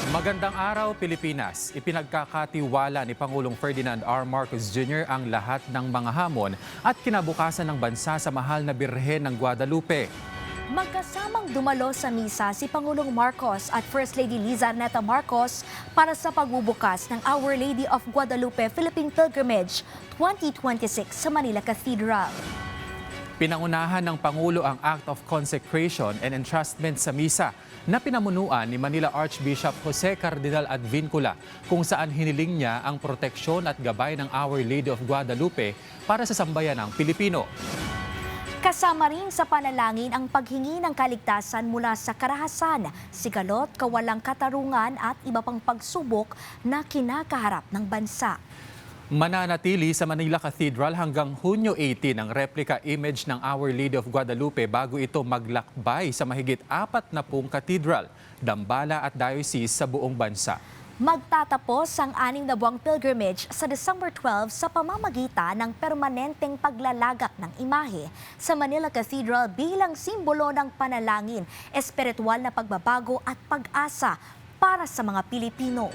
Magandang araw, Pilipinas. Ipinagkakatiwala ni Pangulong Ferdinand R. Marcos Jr. ang lahat ng mga hamon at kinabukasan ng bansa sa mahal na Birhen ng Guadalupe. Magkasamang dumalo sa misa si Pangulong Marcos at First Lady Liza Neta Marcos para sa pagbubukas ng Our Lady of Guadalupe Philippine Pilgrimage 2026 sa Manila Cathedral. Pinangunahan ng Pangulo ang Act of Consecration and Entrustment sa misa na pinamunuan ni Manila Archbishop Jose Cardinal Advincula, kung saan hiniling niya ang proteksyon at gabay ng Our Lady of Guadalupe para sa sambayanang Pilipino. Kasama rin sa panalangin ang paghingi ng kaligtasan mula sa karahasan, sigalot, kawalang katarungan at iba pang pagsubok na kinakaharap ng bansa. Mananatili sa Manila Cathedral hanggang Hunyo 18 ang replica image ng Our Lady of Guadalupe bago ito maglakbay sa mahigit 40 katedral, dambala at diocese sa buong bansa. Magtatapos ang 6 na buwang pilgrimage sa December 12 sa pamamagitan ng permanenteng paglalagak ng imahe sa Manila Cathedral bilang simbolo ng panalangin, espiritual na pagbabago at pag-asa para sa mga Pilipino.